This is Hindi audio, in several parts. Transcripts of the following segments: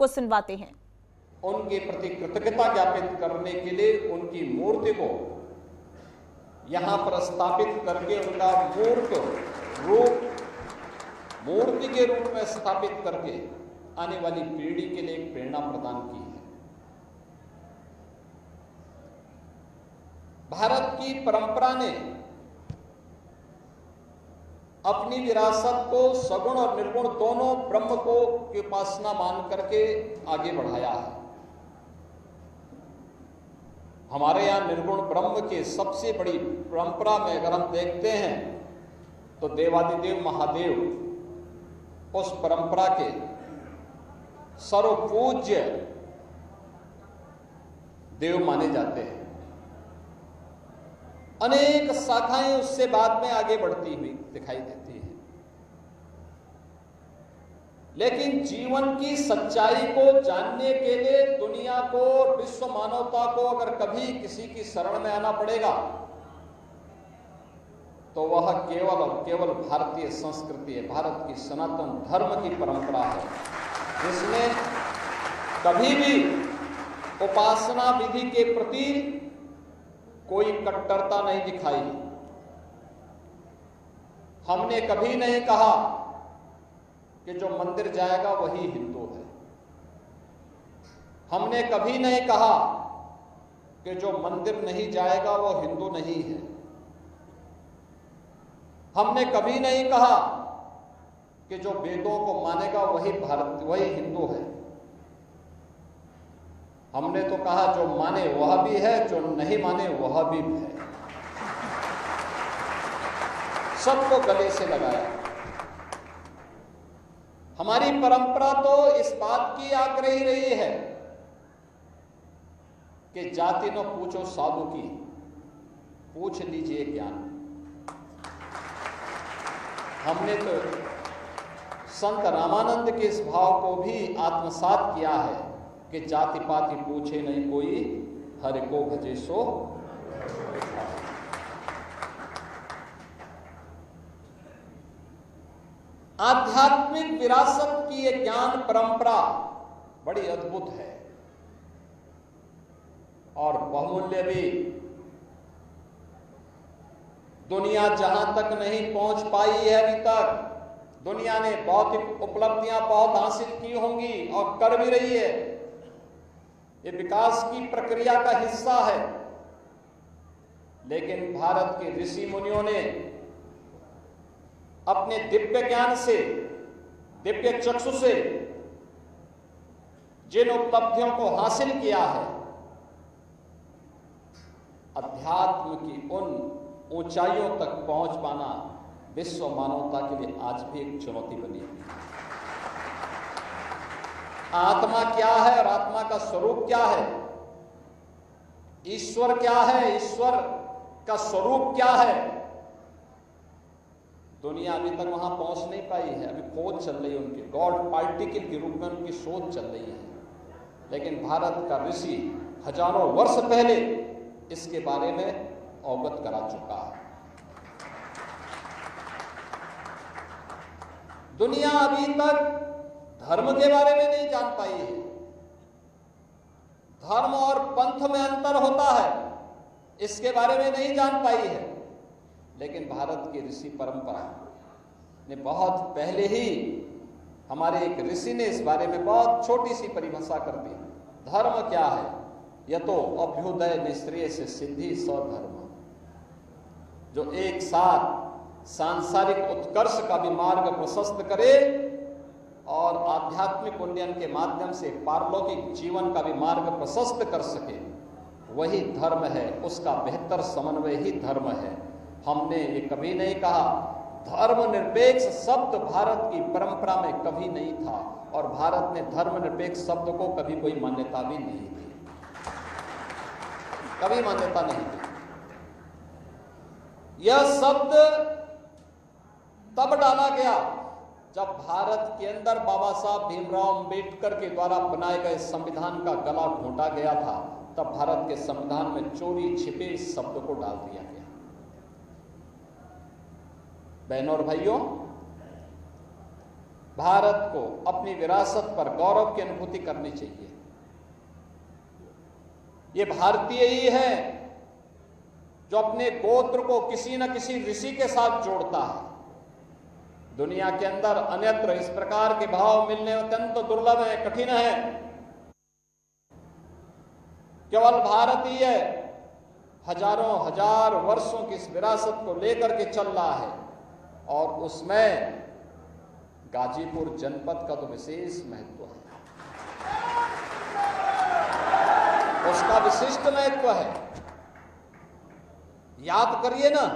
को सुनवाते हैं। उनके प्रति कृतज्ञता ज्ञापित करने के लिए उनकी मूर्ति को यहां पर स्थापित करके उनका मूर्ति के रूप में स्थापित करके आने वाली पीढ़ी के लिए एक प्रेरणा प्रदान की है। भारत की परंपरा ने अपनी विरासत को सगुण और निर्गुण दोनों ब्रह्म को की उपासना मान करके आगे बढ़ाया है। हमारे यहां निर्गुण ब्रह्म की सबसे बड़ी परंपरा में अगर हम देखते हैं तो देवादिदेव महादेव उस परंपरा के सर्वपूज्य देव माने जाते हैं। अनेक शाखाएं उससे बाद में आगे बढ़ती हुई दिखाई देती हैं, लेकिन जीवन की सच्चाई को जानने के लिए दुनिया को, विश्व मानवता को अगर कभी किसी की शरण में आना पड़ेगा तो वह केवल और केवल भारतीय संस्कृति है, भारत की सनातन धर्म की परंपरा है, जिसमें कभी भी उपासना विधि के प्रति कोई कट्टरता नहीं दिखाई। हमने कभी नहीं कहा कि जो मंदिर जाएगा वही हिंदू है। हमने कभी नहीं कहा कि जो मंदिर नहीं जाएगा वो हिंदू नहीं है। हमने कभी नहीं कहा कि जो वेदों को मानेगा वही हिंदू है। हमने तो कहा जो माने वह भी है, जो नहीं माने वह भी है। सबको गले से लगाया। हमारी परंपरा तो इस बात की आग्रही रही है कि जाति न पूछो साधु की, पूछ लीजिए ज्ञान। हमने तो संत रामानंद के इस भाव को भी आत्मसात किया है कि जाति पाति पूछे नहीं कोई, हरि को भजे सो। आध्यात्मिक विरासत की ये ज्ञान परंपरा बड़ी अद्भुत है और बहुमूल्य भी। दुनिया जहां तक नहीं पहुंच पाई है अभी तक, दुनिया ने भौतिक उपलब्धियां बहुत हासिल की होंगी और कर भी रही है। ये विकास की प्रक्रिया का हिस्सा है, लेकिन भारत के ऋषि मुनियों ने अपने दिव्य ज्ञान से, दिव्य चक्षु से जिन उपलब्धियों को हासिल किया है, अध्यात्म की उन ऊंचाइयों तक पहुंच पाना विश्व मानवता के लिए आज भी एक चुनौती बनी है। आत्मा क्या है और आत्मा का स्वरूप क्या है, ईश्वर क्या है, ईश्वर का स्वरूप क्या है, दुनिया अभी तक वहां पहुंच नहीं पाई है। अभी खोज चल रही है उनकी, गॉड पार्टिकल के रूप में उनकी शोध चल रही है। लेकिन भारत का ऋषि हजारों वर्ष पहले इसके बारे में अवगत करा चुका है। दुनिया अभी तक धर्म के बारे में नहीं जान पाई है। धर्म और पंथ में अंतर होता है, इसके बारे में नहीं जान पाई है। लेकिन भारत की ऋषि परंपरा ने बहुत पहले ही, हमारे एक ऋषि ने इस बारे में बहुत छोटी सी परिभाषा कर दी। धर्म क्या है? यह तो अभ्युदय निश्रेय से सिद्धि स्वधर्म, जो एक साथ सांसारिक उत्कर्ष का भी मार्ग प्रशस्त करे और आध्यात्मिक उन्नयन के माध्यम से पारलौकिक जीवन का भी मार्ग प्रशस्त कर सके, वही धर्म है। उसका बेहतर समन्वय ही धर्म है। हमने ये कभी नहीं कहा, धर्मनिरपेक्ष शब्द भारत की परंपरा में कभी नहीं था और भारत ने धर्मनिरपेक्ष शब्द को कभी कोई मान्यता भी नहीं दी, कभी मान्यता नहीं दी। यह शब्द तब डाला गया जब भारत के अंदर बाबा साहब भीमराव अंबेडकर के द्वारा बनाए गए संविधान का गला घोंटा गया था। तब भारत के संविधान में चोरी छिपे इस शब्द को डाल दिया गया। बहनों और भाइयों, भारत को अपनी विरासत पर गौरव की अनुभूति करनी चाहिए। ये भारतीय ही है जो अपने गोत्र को किसी न किसी ऋषि के साथ जोड़ता है। दुनिया के अंदर अन्यत्र इस प्रकार के भाव मिलने अत्यंत दुर्लभ है, कठिन है। केवल भारत ही है हजारों हजार वर्षों की इस विरासत को लेकर के चल रहा है, और उसमें गाजीपुर जनपद का तो विशेष महत्व है, उसका विशिष्ट महत्व है। याद करिए ना,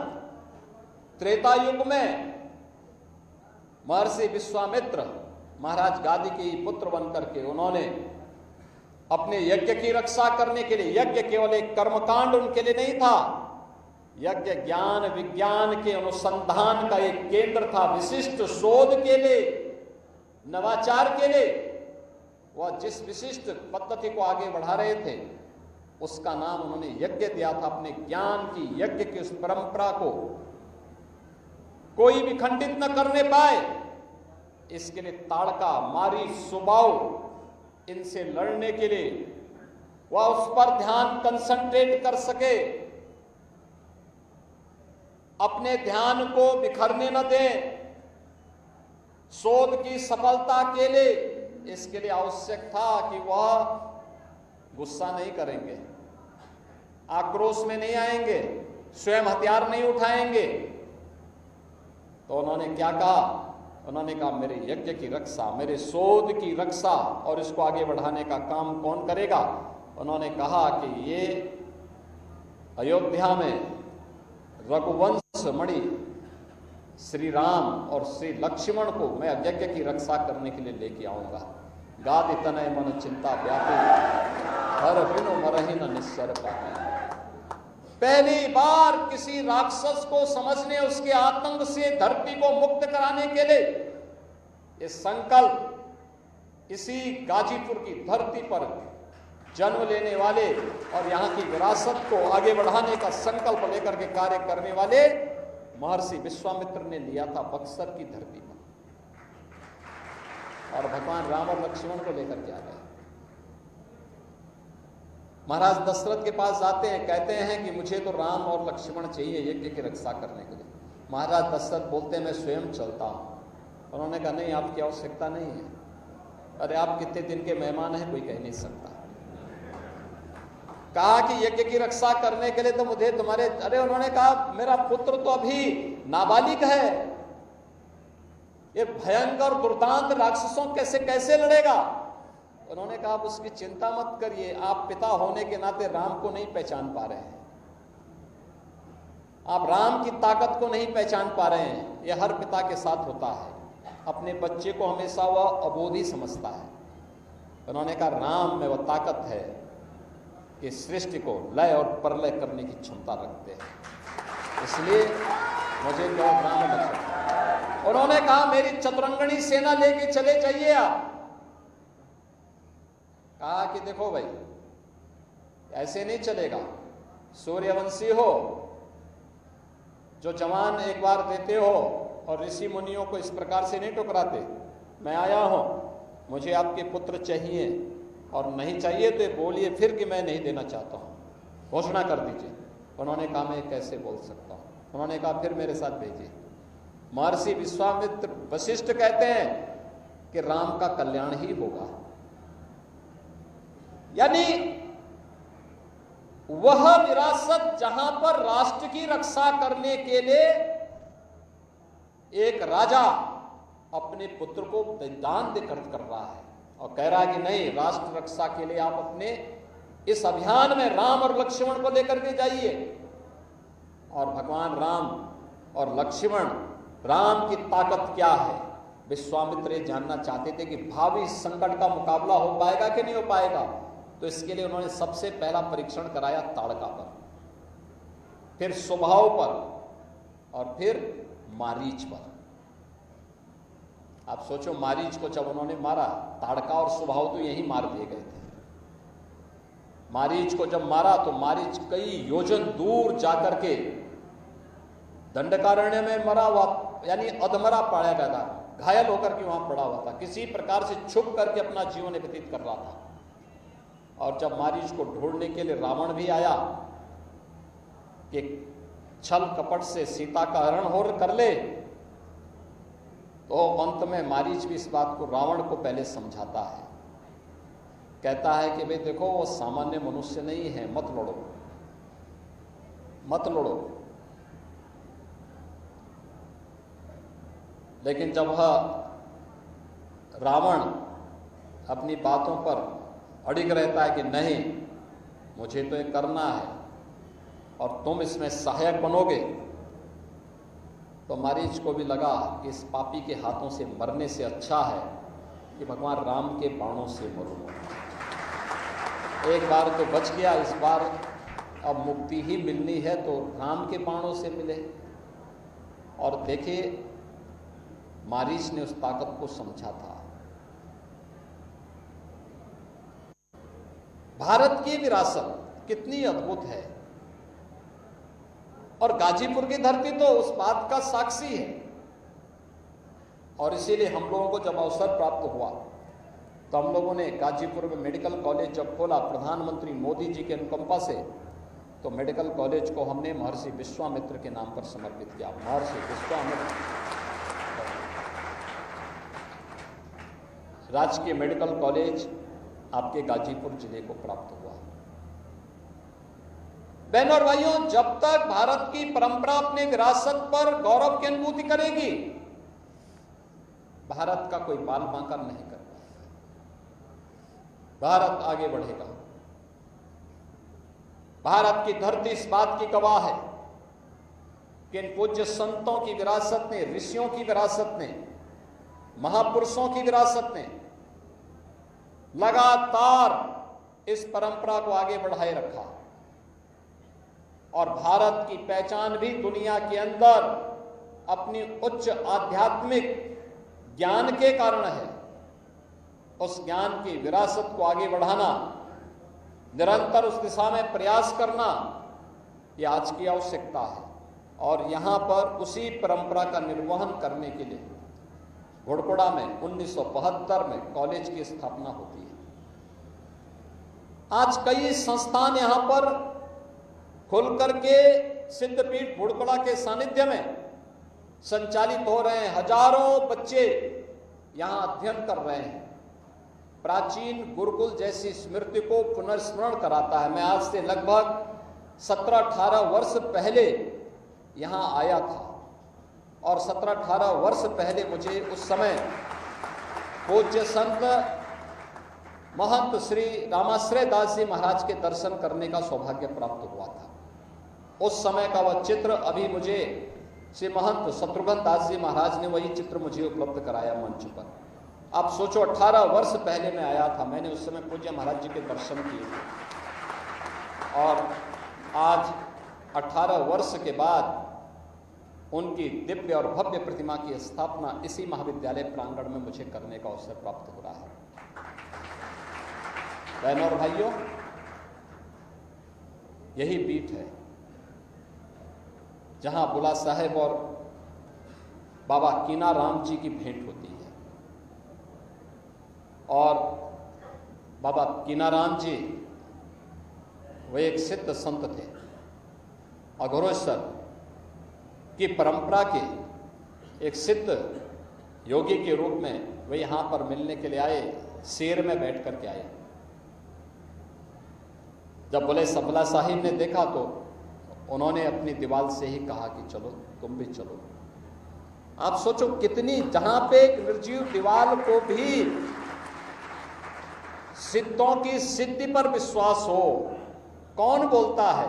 त्रेता युग में महर्षि विश्वामित्र महाराज गादी के पुत्र बनकर के उन्होंने अपने यज्ञ की रक्षा करने के लिए, यज्ञ केवल एक कर्मकांड उनके लिए नहीं था, यज्ञ ज्ञान विज्ञान के अनुसंधान का एक केंद्र था, विशिष्ट शोध के लिए, नवाचार के लिए। वह जिस विशिष्ट पद्धति को आगे बढ़ा रहे थे उसका नाम उन्होंने यज्ञ दिया था। अपने ज्ञान की, यज्ञ की उस परंपरा को कोई भी खंडित न करने पाए, इसके लिए ताड़का, मारी, सुबाऊ, इनसे लड़ने के लिए वह उस पर ध्यान कंसंट्रेट कर सके, अपने ध्यान को बिखरने न दें, शोध की सफलता के लिए इसके लिए आवश्यक था कि वह गुस्सा नहीं करेंगे, आक्रोश में नहीं आएंगे, स्वयं हथियार नहीं उठाएंगे। तो उन्होंने क्या कहा? उन्होंने कहा मेरे यज्ञ की रक्षा, मेरे शोध की रक्षा और इसको आगे बढ़ाने का काम कौन करेगा? उन्होंने कहा कि ये अयोध्या में रघुवंश मणि श्री राम और श्री लक्ष्मण को मैं यज्ञ की रक्षा करने के लिए लेके आऊंगा। गादि तनय मन चिंता व्यापी, हर बिनु मरहि न निस्सर पाए। पहली बार किसी राक्षस को समझने, उसके आतंक से धरती को मुक्त कराने के लिए ये संकल्प इसी गाजीपुर की धरती पर जन्म लेने वाले और यहाँ की विरासत को आगे बढ़ाने का संकल्प लेकर के कार्य करने वाले महर्षि विश्वामित्र ने लिया था बक्सर की धरती पर, और भगवान राम और लक्ष्मण को लेकर के आ गए। महाराज दशरथ के पास जाते हैं, कहते हैं कि मुझे तो राम और लक्ष्मण चाहिए यज्ञ की रक्षा करने के लिए। महाराज दशरथ बोलते हैं मैं स्वयं चलता हूं। उन्होंने कहा नहीं, आपकी आवश्यकता नहीं है। अरे आप कितने दिन के मेहमान हैं, कोई कह नहीं सकता। कहा कि यज्ञ की रक्षा करने के लिए तो मुझे तुम्हारे, अरे उन्होंने कहा मेरा पुत्र तो अभी नाबालिग है, ये भयंकर दुर्दांत राक्षसों कैसे कैसे लड़ेगा। उन्होंने कहा आप उसकी चिंता मत करिए, आप पिता होने के नाते राम को नहीं पहचान पा रहे हैं, आप राम की ताकत को नहीं पहचान पा रहे हैं। यह हर पिता के साथ होता है, अपने बच्चे को हमेशा वह अबोधी समझता है। उन्होंने कहा राम में वह ताकत है कि सृष्टि को लय और प्रलय करने की क्षमता रखते हैं, इसलिए मुझे जो राम लक्ष्मण। उन्होंने कहा मेरी चतुरंगणी सेना लेके चले जाइए आप। कहा कि देखो भाई ऐसे नहीं चलेगा, सूर्यवंशी हो, जो जवान एक बार देते हो और ऋषि मुनियों को इस प्रकार से नहीं टुकराते। मैं आया हूं, मुझे आपके पुत्र चाहिए, और नहीं चाहिए तो बोलिए फिर कि मैं नहीं देना चाहता हूं, घोषणा कर दीजिए। उन्होंने कहा मैं कैसे बोल सकता हूं। उन्होंने कहा फिर मेरे साथ भेजिए। महर्षि विश्वामित्र वशिष्ठ कहते हैं कि राम का कल्याण ही होगा, यानी वह विरासत जहां पर राष्ट्र की रक्षा करने के लिए एक राजा अपने पुत्र को दान देकर कर रहा है और कह रहा है कि नहीं, राष्ट्र रक्षा के लिए आप अपने इस अभियान में राम और लक्ष्मण को लेकर के जाइए। और भगवान राम और लक्ष्मण, राम की ताकत क्या है, विश्वामित्र जानना चाहते थे कि भावी संकट का मुकाबला हो पाएगा कि नहीं हो पाएगा। तो इसके लिए उन्होंने सबसे पहला परीक्षण कराया ताड़का पर, फिर स्वभाव पर, और फिर मारीच पर। आप सोचो, मारीच को जब उन्होंने मारा, ताड़का और स्वभाव तो यही मार दिए गए थे। मारीच को जब मारा तो मारीच कई योजन दूर जाकर के दंडकारण्य में मरा हुआ, यानी अधमरा पाया गया था। घायल होकर के वहां पड़ा हुआ था, किसी प्रकार से छुप करके अपना जीवन व्यतीत कर रहा था। और जब मारीच को ढूंढने के लिए रावण भी आया कि छल कपट से सीता का हरण हो कर ले, तो अंत में मारीच भी इस बात को रावण को पहले समझाता है, कहता है कि भाई देखो वो सामान्य मनुष्य नहीं है, मत लड़ो मत लड़ो। लेकिन जब वह रावण अपनी बातों पर अड़िग रहता है कि नहीं मुझे तो ये करना है और तुम इसमें सहायक बनोगे, तो मारीच को भी लगा कि इस पापी के हाथों से मरने से अच्छा है कि भगवान राम के बाणों से मरूं। एक बार तो बच गया, इस बार अब मुक्ति ही मिलनी है तो राम के बाणों से मिले। और देखिए मारीच ने उस ताकत को समझा था। भारत की विरासत कितनी अद्भुत है और गाजीपुर की धरती तो उस बात का साक्षी है। और इसीलिए हम लोगों को जब अवसर प्राप्त हुआ तो हम लोगों ने गाजीपुर में मेडिकल कॉलेज जब खोला प्रधानमंत्री मोदी जी के अनुकंपा से, तो मेडिकल कॉलेज को हमने महर्षि विश्वामित्र के नाम पर समर्पित किया। महर्षि विश्वामित्र राजकीय मेडिकल कॉलेज आपके गाजीपुर जिले को प्राप्त हुआ। बहनों और भाइयों, जब तक भारत की परंपरा अपने विरासत पर गौरव की अनुभूति करेगी, भारत का कोई बाल बांका नहीं कर पाएगा। भारत आगे बढ़ेगा। भारत की धरती इस बात की गवाह है कि इन पूज्य संतों की विरासत ने, ऋषियों की विरासत ने, महापुरुषों की विरासत ने लगातार इस परंपरा को आगे बढ़ाए रखा। और भारत की पहचान भी दुनिया के अंदर अपनी उच्च आध्यात्मिक ज्ञान के कारण है। उस ज्ञान की विरासत को आगे बढ़ाना, निरंतर उस दिशा में प्रयास करना, यह आज की आवश्यकता है। और यहां पर उसी परंपरा का निर्वहन करने के लिए घोड़कोड़ा में 1972 में कॉलेज की स्थापना होती है। आज कई संस्थान यहां पर खुल करके सिद्धपीठ घोड़कोड़ा के सानिध्य में संचालित हो रहे हैं। हजारों बच्चे यहां अध्ययन कर रहे हैं। प्राचीन गुरुकुल जैसी स्मृति को पुनर्स्मरण कराता है। मैं आज से लगभग 17-18 वर्ष पहले यहां आया था और 17-18 वर्ष पहले मुझे उस समय पूज्य संत महंत श्री रामाश्रय दास जी महाराज के दर्शन करने का सौभाग्य प्राप्त हुआ था। उस समय का वह चित्र अभी मुझे श्री महंत शत्रुघ्न दास जी महाराज ने वही चित्र मुझे उपलब्ध कराया मंच पर। आप सोचो 18 वर्ष पहले मैं आया था, मैंने उस समय पूज्य महाराज जी के दर्शन किए और आज 18 वर्ष के बाद उनकी दिव्य और भव्य प्रतिमा की स्थापना इसी महाविद्यालय प्रांगण में मुझे करने का अवसर प्राप्त हो रहा है। बहनों और भाइयों, यही पीठ है जहां बुला साहेब और बाबा कीनाराम जी की भेंट होती है। और बाबा कीनाराम जी वे एक सिद्ध संत थे। अघोरेश्वर की परंपरा के एक सिद्ध योगी के रूप में वे यहां पर मिलने के लिए आए। शेर में बैठ करके आए। जब बोले सबला साहिब ने देखा तो उन्होंने अपनी दीवार से ही कहा कि चलो तुम भी चलो। आप सोचो कितनी, जहां पे एक निर्जीव दीवार को भी सिद्धों की सिद्धि पर विश्वास हो, कौन बोलता है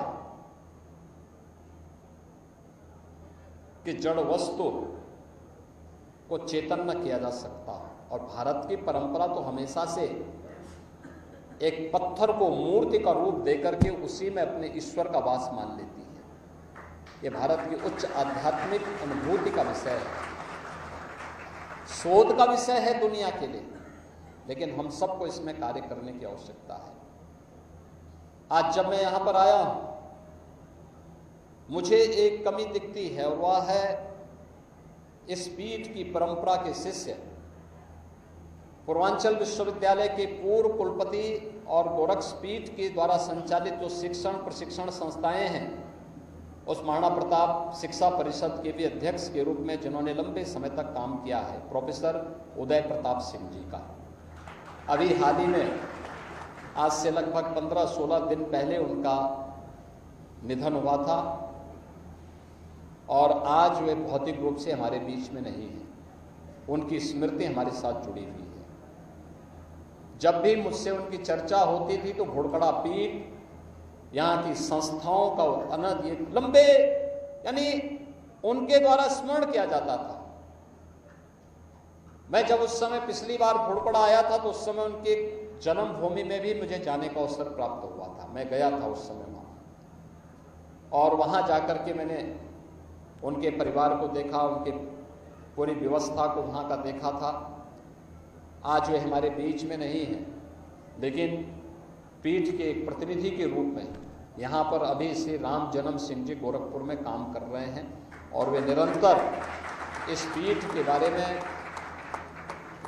कि जड़ वस्तु को चेतन न किया जा सकता। और भारत की परंपरा तो हमेशा से एक पत्थर को मूर्ति का रूप देकर के उसी में अपने ईश्वर का वास मान लेती है। ये भारत की उच्च आध्यात्मिक अनुभूति का विषय है, शोध का विषय है दुनिया के लिए, लेकिन हम सबको इसमें कार्य करने की आवश्यकता है। आज जब मैं यहां पर आया हूं, मुझे एक कमी दिखती है और वह है इस पीठ की परंपरा के शिष्य पूर्वांचल विश्वविद्यालय के पूर्व कुलपति और गोरक्ष पीठ के द्वारा संचालित जो शिक्षण प्रशिक्षण संस्थाएं हैं, उस महाराणा प्रताप शिक्षा परिषद के भी अध्यक्ष के रूप में जिन्होंने लंबे समय तक काम किया है, प्रोफेसर उदय प्रताप सिंह जी का अभी हाल ही में आज से लगभग 15-16 दिन पहले उनका निधन हुआ था और आज वे भौतिक रूप से हमारे बीच में नहीं है। उनकी स्मृति हमारे साथ जुड़ी हुई है। जब भी मुझसे उनकी चर्चा होती थी तो घोड़खड़ा पीठ, यहाँ की संस्थाओं का अनंत ये लंबे यानी उनके द्वारा स्मरण किया जाता था। मैं जब उस समय पिछली बार घोड़खड़ा आया था तो उस समय उनके जन्मभूमि में भी मुझे जाने का अवसर प्राप्त हुआ था। मैं गया था उस समय वहां और वहां जाकर के मैंने उनके परिवार को देखा, उनके पूरी व्यवस्था को वहां का देखा था। आज वे हमारे बीच में नहीं है, लेकिन पीठ के एक प्रतिनिधि के रूप में यहाँ पर अभी श्री राम जन्म सिंह जी गोरखपुर में काम कर रहे हैं और वे निरंतर इस पीठ के बारे में,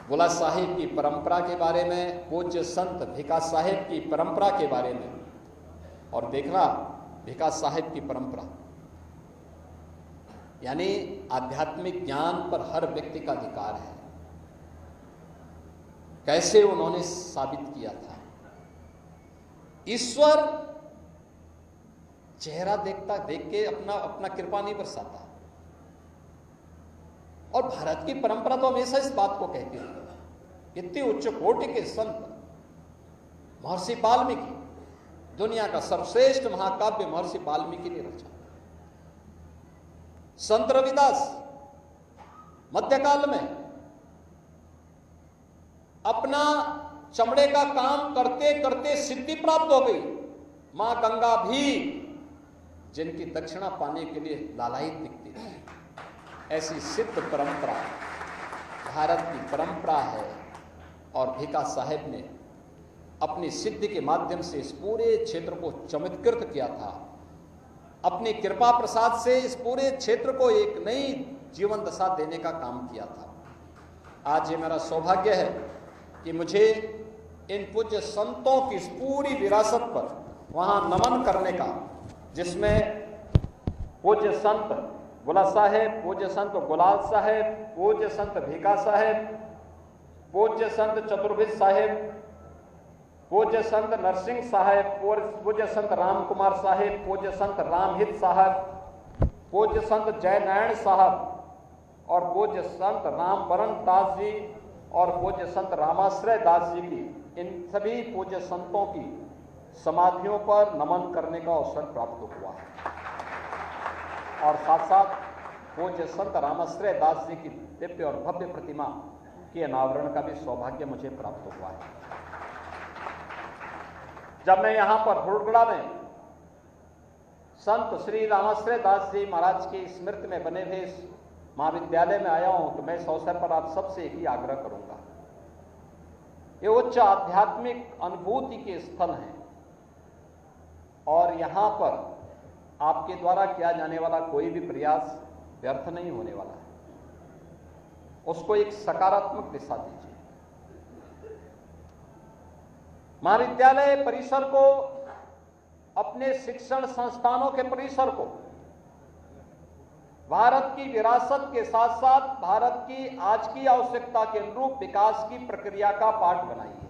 बुला साहिब की परंपरा के बारे में, पूज्य संत भिका साहिब की परंपरा के बारे में, और देखना भिका साहिब की परंपरा यानी आध्यात्मिक ज्ञान पर हर व्यक्ति का अधिकार है, कैसे उन्होंने साबित किया था। ईश्वर चेहरा देख के अपना कृपा नहीं बरसाता। और भारत की परंपरा तो हमेशा इस बात को कहती है। इतने उच्च कोटि के संत महर्षि वाल्मीकि, दुनिया का सर्वश्रेष्ठ महाकाव्य महर्षि वाल्मीकि ने रचा। संत रविदास मध्यकाल में अपना चमड़े का काम करते करते सिद्धि प्राप्त हो गई। मां गंगा भी जिनकी दक्षिणा पाने के लिए लालायित दिखती थी। ऐसी सिद्ध परंपरा भारत की परंपरा है और भिका साहिब ने अपनी सिद्धि के माध्यम से इस पूरे क्षेत्र को चमत्कृत किया था। अपनी कृपा प्रसाद से इस पूरे क्षेत्र को एक नई जीवन दशा देने का काम किया था। आज ये मेरा सौभाग्य है कि मुझे इन पूज्य संतों की इस पूरी विरासत पर वहां नमन करने का, जिसमें पूज्य संत बुला साहेब, पूज्य संत गुलाल साहेब, पूज्य संत भिका साहेब, पूज्य संत चतुर्भुज साहेब, पूज्य संत नरसिंह साहेब, पूज्य संत राम कुमार साहेब, पूज्य संत रामहित साहब, पूज्य संत जयनारायण साहब और पूज्य संत रामवरण दास जी और पूज्य संत रामाश्रय दास जी की, इन सभी पूज्य संतों की समाधियों पर नमन करने का अवसर प्राप्त हुआ है। और साथ साथ पूज्य संत रामाश्रय दास जी की दिव्य और भव्य प्रतिमा के अनावरण का भी सौभाग्य मुझे प्राप्त हुआ है। जब मैं यहाँ पर घोड़खड़ा में संत श्री रामाश्रय दास जी महाराज की स्मृति में बने हुए इस महाविद्यालय में आया हूं, तो मैं इस अवसर पर आप सबसे एक ही आग्रह करूंगा। ये उच्च आध्यात्मिक अनुभूति के स्थल हैं और यहाँ पर आपके द्वारा किया जाने वाला कोई भी प्रयास व्यर्थ नहीं होने वाला है। उसको एक सकारात्मक दिशा दीजिए। महाविद्यालय परिसर को, अपने शिक्षण संस्थानों के परिसर को भारत की विरासत के साथ साथ भारत की आज की आवश्यकता के अनुरूप विकास की प्रक्रिया का पार्ट बनाइए।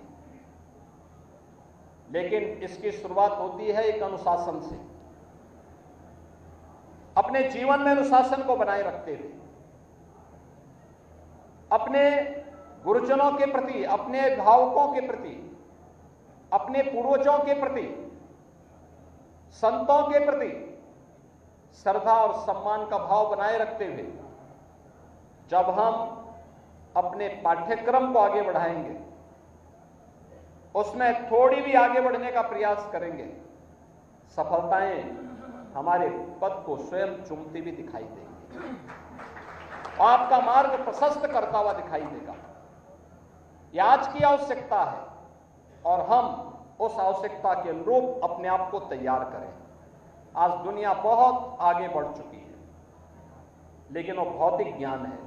लेकिन इसकी शुरुआत होती है एक अनुशासन से। अपने जीवन में अनुशासन को बनाए रखते हुए अपने गुरुजनों के प्रति, अपने भावकों के प्रति, अपने पूर्वजों के प्रति, संतों के प्रति श्रद्धा और सम्मान का भाव बनाए रखते हुए जब हम अपने पाठ्यक्रम को आगे बढ़ाएंगे, उसमें थोड़ी भी आगे बढ़ने का प्रयास करेंगे, सफलताएं हमारे पद को स्वयं चूमती भी दिखाई देंगी। आपका मार्ग प्रशस्त करता हुआ दिखाई देगा। यह आज की आवश्यकता है और हम उस आवश्यकता के अनुरूप अपने आप को तैयार करें। आज दुनिया बहुत आगे बढ़ चुकी है, लेकिन वो भौतिक ज्ञान है।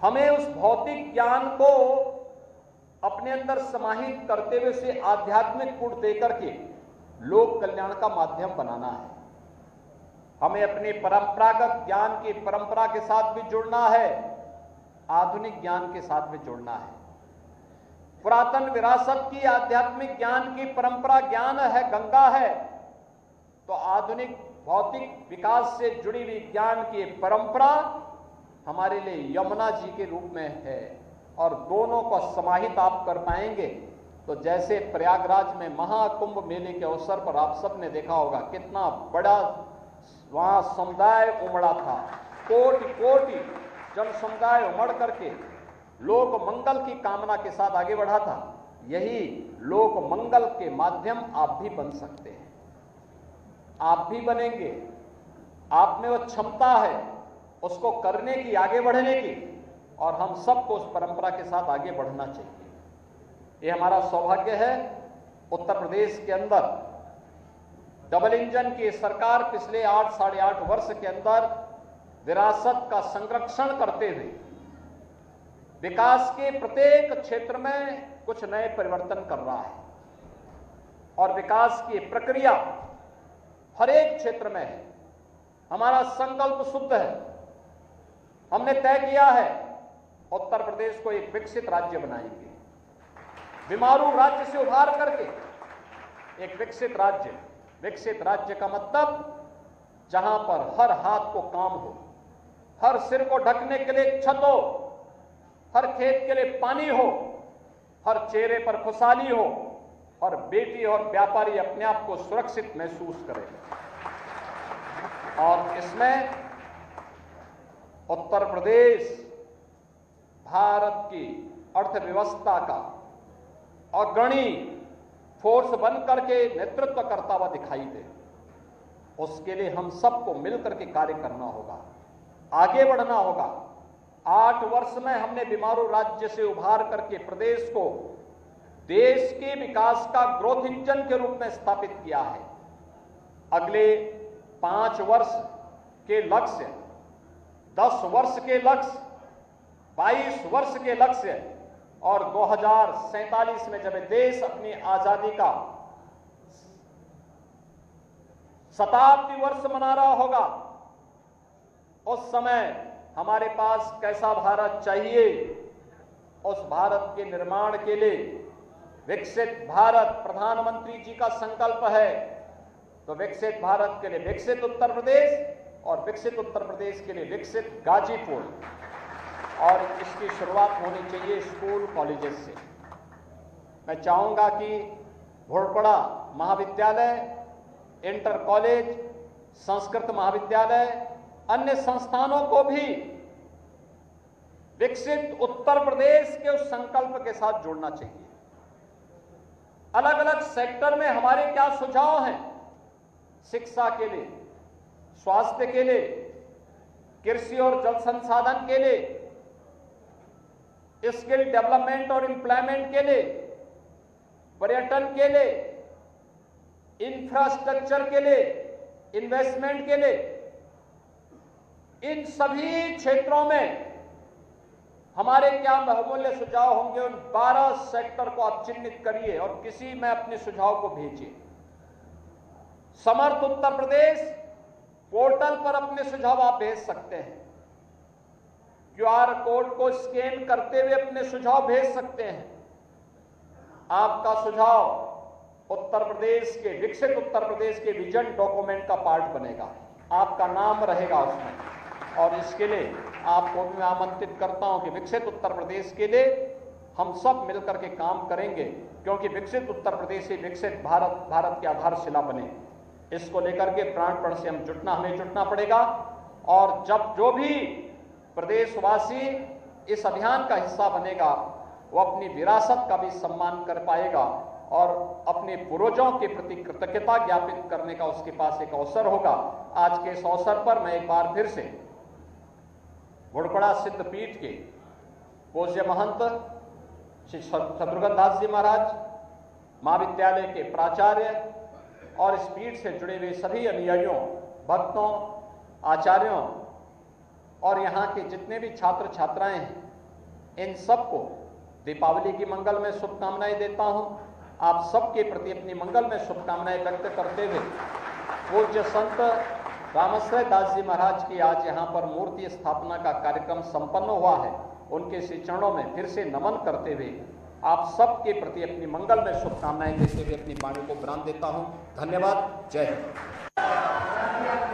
हमें उस भौतिक ज्ञान को अपने अंदर समाहित करते हुए उसे आध्यात्मिक गुण देकर के लोक कल्याण का माध्यम बनाना है। हमें अपने परंपरागत ज्ञान की परंपरा के साथ भी जुड़ना है, आधुनिक ज्ञान के साथ भी जुड़ना है। पुरातन विरासत की आध्यात्मिक ज्ञान की परंपरा ज्ञान है, गंगा है, तो आधुनिक भौतिक विकास से जुड़ी हुई ज्ञान की परंपरा हमारे लिए यमुना जी के रूप में है। और दोनों को समाहित आप कर पाएंगे तो जैसे प्रयागराज में महाकुंभ मेले के अवसर पर आप सबने देखा होगा कितना बड़ा वहां समुदाय उमड़ा था, कोटि कोटि जन समुदाय उमड़ करके लोक मंगल की कामना के साथ आगे बढ़ा था। यही लोक मंगल के माध्यम आप भी बन सकते हैं, आप भी बनेंगे। आप में वो क्षमता है उसको करने की, आगे बढ़ने की, और हम सबको उस परंपरा के साथ आगे बढ़ना चाहिए। ये हमारा सौभाग्य है। उत्तर प्रदेश के अंदर डबल इंजन की सरकार पिछले 8 साढ़े 8 वर्ष के अंदर विरासत का संरक्षण करते हुए विकास के प्रत्येक क्षेत्र में कुछ नए परिवर्तन कर रहा है और विकास की प्रक्रिया हर एक क्षेत्र में है। हमारा संकल्प शुद्ध है। हमने तय किया है उत्तर प्रदेश को एक विकसित राज्य बनाएंगे, बीमारू राज्य से उभार करके एक विकसित राज्य। विकसित राज्य का मतलब जहां पर हर हाथ को काम हो, हर सिर को ढकने के लिए छत हो, हर खेत के लिए पानी हो, हर चेहरे पर खुशहाली हो और बेटी और व्यापारी अपने आप को सुरक्षित महसूस करें। और इसमें उत्तर प्रदेश भारत की अर्थव्यवस्था का अग्रणी फोर्स बन करके नेतृत्व करता हुआ दिखाई दे। उसके लिए हम सबको मिलकर के कार्य करना होगा, आगे बढ़ना होगा। 8 वर्ष में हमने बीमारू राज्य से उभार करके प्रदेश को देश के विकास का ग्रोथ इंजन के रूप में स्थापित किया है। अगले 5 वर्ष के लक्ष्य, 10 वर्ष के लक्ष्य, 22 वर्ष के लक्ष्य और 2047 में जब देश अपनी आजादी का शताब्दी वर्ष मना रहा होगा, उस समय हमारे पास कैसा भारत चाहिए, उस भारत के निर्माण के लिए विकसित भारत प्रधानमंत्री जी का संकल्प है। तो विकसित भारत के लिए विकसित उत्तर प्रदेश और विकसित उत्तर प्रदेश के लिए विकसित गाजीपुर, और इसकी शुरुआत होनी चाहिए स्कूल कॉलेजेस से। मैं चाहूंगा कि घोड़पड़ा महाविद्यालय, इंटर कॉलेज, संस्कृत महाविद्यालय, अन्य संस्थानों को भी विकसित उत्तर प्रदेश के उस संकल्प के साथ जोड़ना चाहिए। अलग अलग सेक्टर में हमारे क्या सुझाव हैं, शिक्षा के लिए, स्वास्थ्य के लिए, कृषि और जल संसाधन के लिए, स्किल डेवलपमेंट और एम्प्लॉयमेंट के लिए, पर्यटन के लिए, इंफ्रास्ट्रक्चर के लिए, इन्वेस्टमेंट के लिए, इन सभी क्षेत्रों में हमारे क्या बहुमूल्य सुझाव होंगे। उन 12 सेक्टर को आप चिन्हित करिए और किसी में अपने सुझाव को भेजिए। समर्थ उत्तर प्रदेश पोर्टल पर अपने सुझाव आप भेज सकते हैं। क्यूआर कोड को स्कैन करते हुए अपने सुझाव भेज सकते हैं। आपका सुझाव उत्तर प्रदेश के, विकसित उत्तर प्रदेश के विजन डॉक्यूमेंट का पार्ट बनेगा, आपका नाम रहेगा उसमें। और इसके लिए आपको भी मैं आमंत्रित करता हूं कि विकसित उत्तर प्रदेश के लिए हम सब मिलकर के काम करेंगे, क्योंकि विकसित उत्तर प्रदेश से विकसित भारत, भारत की आधारशिला बने। इसको लेकर के प्राणपण से हमें जुटना पड़ेगा। और जब जो भी प्रदेशवासी इस अभियान का हिस्सा बनेगा, वो अपनी विरासत का भी सम्मान कर पाएगा और अपने पूर्वजों के प्रति कृतज्ञता ज्ञापित करने का उसके पास एक अवसर होगा। आज के इस अवसर पर मैं एक बार फिर से घोड़पड़ा सिद्ध पीठ के पूज्य महंत श्री शत्रुघ्न दास जी महाराज, महाविद्यालय के प्राचार्य और इस पीठ से जुड़े हुए सभी अनुयायियों, भक्तों, आचार्यों और यहाँ के जितने भी छात्र छात्राएं हैं, इन सबको दीपावली की मंगल में शुभकामनाएं देता हूं। आप सबके प्रति अपनी मंगल में शुभकामनाएं व्यक्त करते हुए पूज्य संत रामाश्रय दास जी महाराज की आज यहाँ पर मूर्ति स्थापना का कार्यक्रम संपन्न हुआ है, उनके श्री चरणों में फिर से नमन करते हुए आप सबके प्रति अपनी मंगल में शुभकामनाएं देते हुए अपनी वाणी को विराम देता हूं। धन्यवाद। जय हिंद।